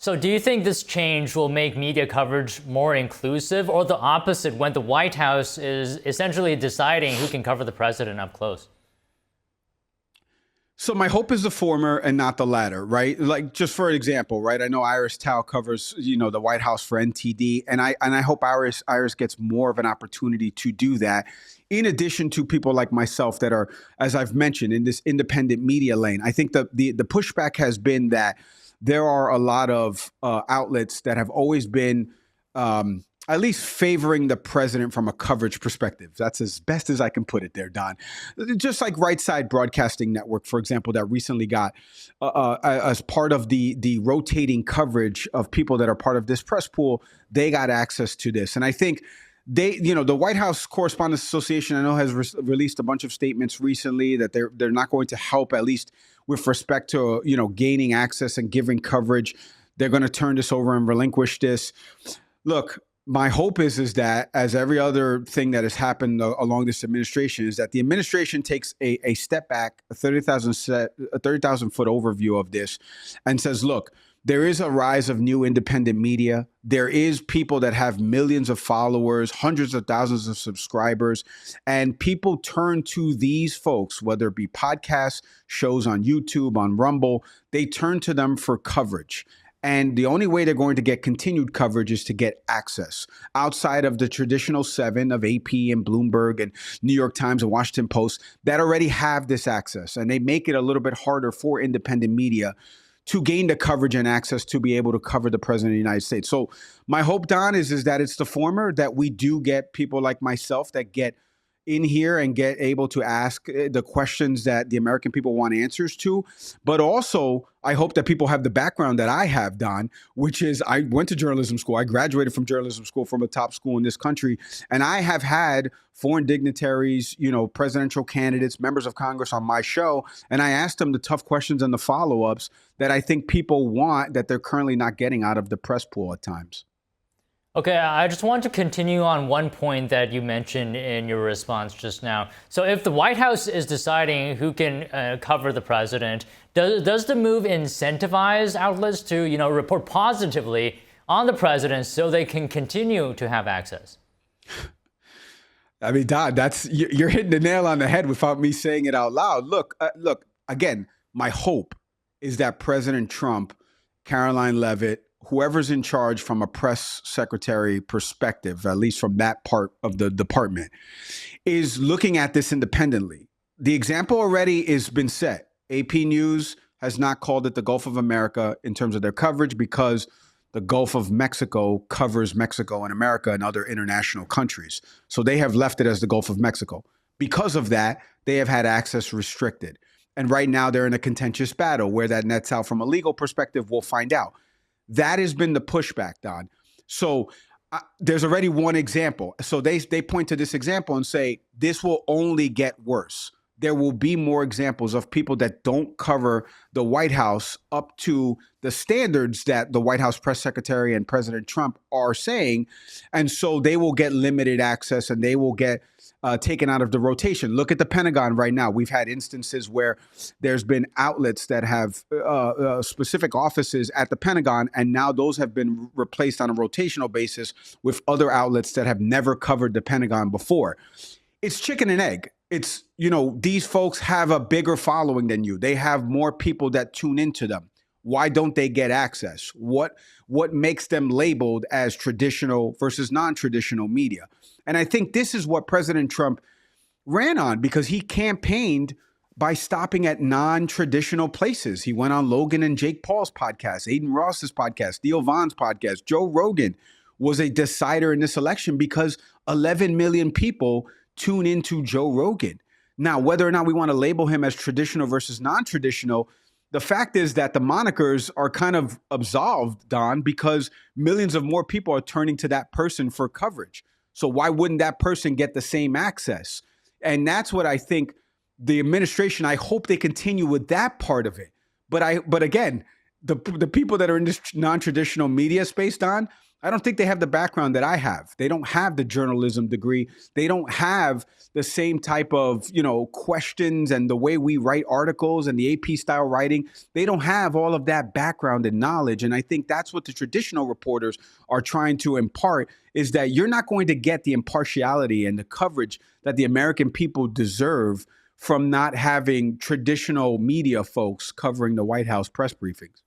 So do you think this change will make media coverage more inclusive, or the opposite, when the White House is essentially deciding who can cover the president up close? So my hope is the former and not the latter, right? Like, just for example, right? I know Iris Tao covers, the White House for NTD, and I hope Iris gets more of an opportunity to do that. In addition to people like myself that are, as I've mentioned, in this independent media lane. I think the pushback has been that there are a lot of outlets that have always been at least favoring the president from a coverage perspective. That's as best as I can put it there, Don. Just like Right Side Broadcasting Network, for example, that recently got, as part of the rotating coverage of people that are part of this press pool, they got access to this. And I think the White House Correspondents Association, I know, has released a bunch of statements recently that they're not going to help, at least with respect to, gaining access and giving coverage. They're going to turn this over and relinquish this. Look, my hope is that, as every other thing that has happened along this administration, is that the administration takes a step back, a 30,000 foot overview of this, and says, look, there is a rise of new independent media. There is people that have millions of followers, hundreds of thousands of subscribers, and people turn to these folks, whether it be podcasts, shows on YouTube, on Rumble, they turn to them for coverage. And the only way they're going to get continued coverage is to get access outside of the traditional 7 of AP and Bloomberg and New York Times and Washington Post that already have this access. And they make it a little bit harder for independent media to gain the coverage and access to be able to cover the president of the United States. So my hope, Don, is that it's the former, that we do get people like myself that get in here and get able to ask the questions that the American people want answers to. But also, I hope that people have the background that I have, Don, which is I went to journalism school. I graduated from journalism school from a top school in this country. And I have had foreign dignitaries, presidential candidates, members of Congress on my show. And I asked them the tough questions and the follow-ups that I think people want that they're currently not getting out of the press pool at times. Okay, I just want to continue on one point that you mentioned in your response just now. So if the White House is deciding who can cover the president, does the move incentivize outlets to, report positively on the president so they can continue to have access? I mean, Don, you're hitting the nail on the head without me saying it out loud. Look, again, my hope is that President Trump, Caroline Leavitt, whoever's in charge from a press secretary perspective, at least from that part of the department, is looking at this independently. The example already has been set. AP News has not called it the Gulf of America in terms of their coverage because the Gulf of Mexico covers Mexico and America and other international countries. So they have left it as the Gulf of Mexico. Because of that, they have had access restricted. And right now they're in a contentious battle. Where that nets out from a legal perspective, we'll find out. That has been the pushback, Don. So there's already one example. So they point to this example and say, this will only get worse. There will be more examples of people that don't cover the White House up to the standards that the White House press secretary and President Trump are saying. And so they will get limited access and they will get taken out of the rotation. Look at the Pentagon right now. We've had instances where there's been outlets that have specific offices at the Pentagon, and now those have been replaced on a rotational basis with other outlets that have never covered the Pentagon before. It's chicken and egg. It's, these folks have a bigger following than you. They have more people that tune into them. Why don't they get access? What makes them labeled as traditional versus non-traditional media? And I think this is what President Trump ran on, because he campaigned by stopping at non-traditional places. He went on Logan and Jake Paul's podcast, Aiden Ross's podcast, Theo Von's podcast. Joe Rogan was a decider in this election because 11 million people tune into Joe Rogan. Now, whether or not we want to label him as traditional versus non-traditional, the fact is that the monikers are kind of absolved, Don, because millions of more people are turning to that person for coverage. So why wouldn't that person get the same access? And that's what I think the administration, I hope they continue with that part of it. But again, the people that are in this non-traditional media space, Don, I don't think they have the background that I have. They don't have the journalism degree. They don't have the same type of, questions and the way we write articles and the AP style writing. They don't have all of that background and knowledge. And I think that's what the traditional reporters are trying to impart, is that you're not going to get the impartiality and the coverage that the American people deserve from not having traditional media folks covering the White House press briefings.